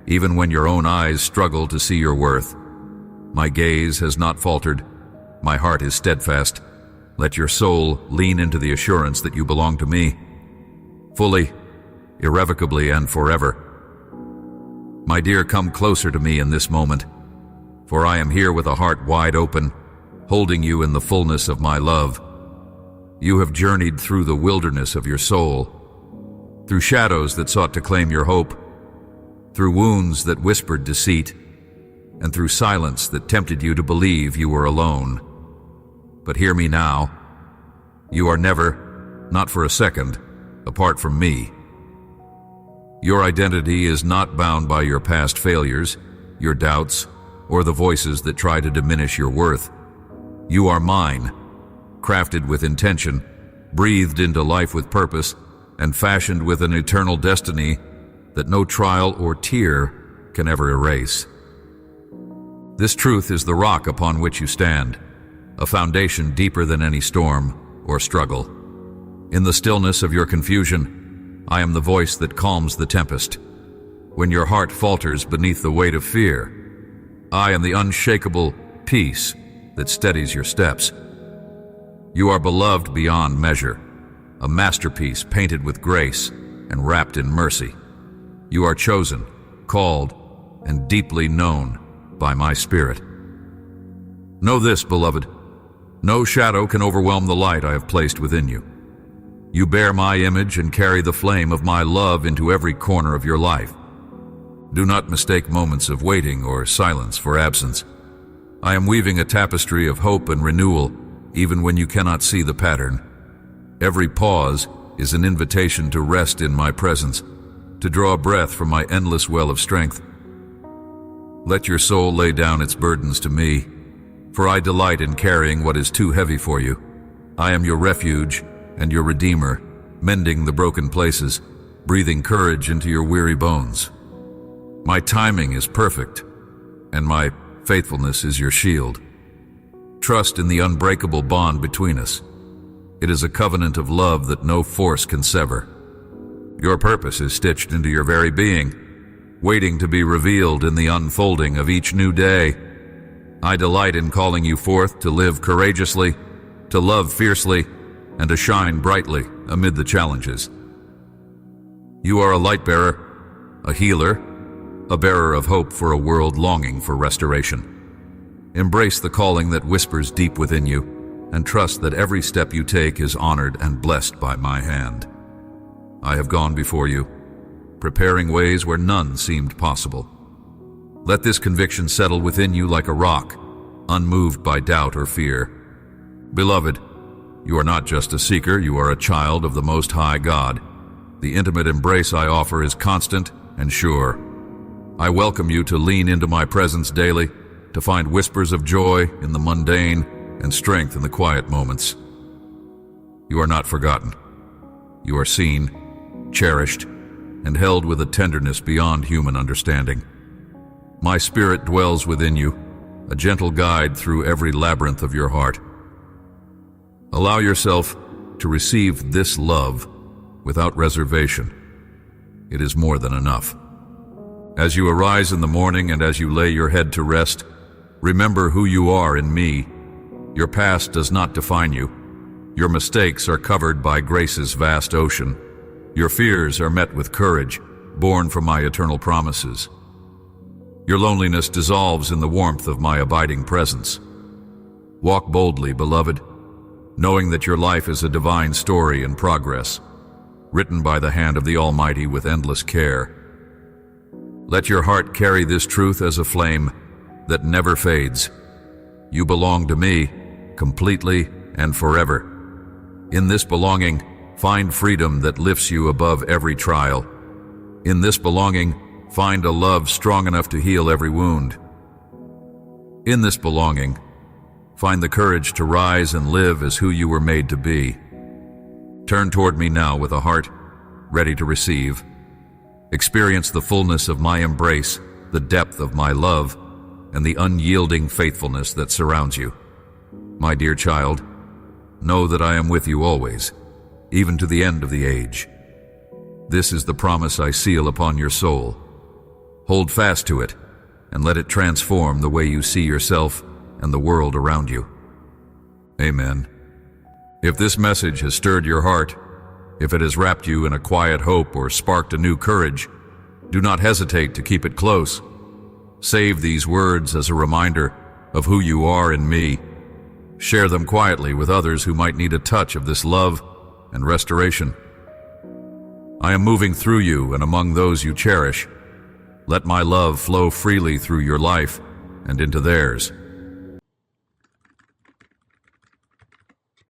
even when your own eyes struggle to see your worth. My gaze has not faltered. My heart is steadfast. Let your soul lean into the assurance that you belong to me, fully, irrevocably, and forever. My dear, come closer to me in this moment, for I am here with a heart wide open, holding you in the fullness of my love. You have journeyed through the wilderness of your soul, through shadows that sought to claim your hope, through wounds that whispered deceit, and through silence that tempted you to believe you were alone. But hear me now. You are never, not for a second, apart from me. Your identity is not bound by your past failures, your doubts, or the voices that try to diminish your worth. You are mine, crafted with intention, breathed into life with purpose, and fashioned with an eternal destiny that no trial or tear can ever erase. This truth is the rock upon which you stand, a foundation deeper than any storm or struggle. In the stillness of your confusion, I am the voice that calms the tempest. When your heart falters beneath the weight of fear, I am the unshakable peace that steadies your steps. You are beloved beyond measure, a masterpiece painted with grace and wrapped in mercy. You are chosen, called, and deeply known by my Spirit. Know this, beloved, no shadow can overwhelm the light I have placed within you. You bear my image and carry the flame of my love into every corner of your life. Do not mistake moments of waiting or silence for absence. I am weaving a tapestry of hope and renewal, even when you cannot see the pattern. Every pause is an invitation to rest in my presence, to draw a breath from my endless well of strength. Let your soul lay down its burdens to me, for I delight in carrying what is too heavy for you. I am your refuge and your redeemer, mending the broken places, breathing courage into your weary bones. My timing is perfect, and my faithfulness is your shield. Trust in the unbreakable bond between us. It is a covenant of love that no force can sever. Your purpose is stitched into your very being, waiting to be revealed in the unfolding of each new day. I delight in calling you forth to live courageously, to love fiercely, and to shine brightly amid the challenges. You are a light bearer, a healer, a bearer of hope for a world longing for restoration. Embrace the calling that whispers deep within you, and trust that every step you take is honored and blessed by my hand. I have gone before you, preparing ways where none seemed possible. Let this conviction settle within you like a rock, unmoved by doubt or fear. Beloved, you are not just a seeker, you are a child of the Most High God. The intimate embrace I offer is constant and sure. I welcome you to lean into my presence daily, to find whispers of joy in the mundane and strength in the quiet moments. You are not forgotten. You are seen, cherished, and held with a tenderness beyond human understanding. My Spirit dwells within you, a gentle guide through every labyrinth of your heart. Allow yourself to receive this love without reservation. It is more than enough. As you arise in the morning and as you lay your head to rest, remember who you are in me. Your past does not define you. Your mistakes are covered by grace's vast ocean. Your fears are met with courage, born from my eternal promises. Your loneliness dissolves in the warmth of my abiding presence. Walk boldly, beloved, knowing that your life is a divine story in progress, written by the hand of the Almighty with endless care. Let your heart carry this truth as a flame that never fades. You belong to me, completely and forever. In this belonging, find freedom that lifts you above every trial. In this belonging, find a love strong enough to heal every wound. In this belonging, find the courage to rise and live as who you were made to be. Turn toward me now with a heart ready to receive. Experience the fullness of my embrace, the depth of my love, and the unyielding faithfulness that surrounds you. My dear child, know that I am with you always, even to the end of the age. This is the promise I seal upon your soul. Hold fast to it, and let it transform the way you see yourself and the world around you. Amen. If this message has stirred your heart, if it has wrapped you in a quiet hope or sparked a new courage, do not hesitate to keep it close. Save these words as a reminder of who you are in me. Share them quietly with others who might need a touch of this love and restoration. I am moving through you and among those you cherish. Let my love flow freely through your life and into theirs.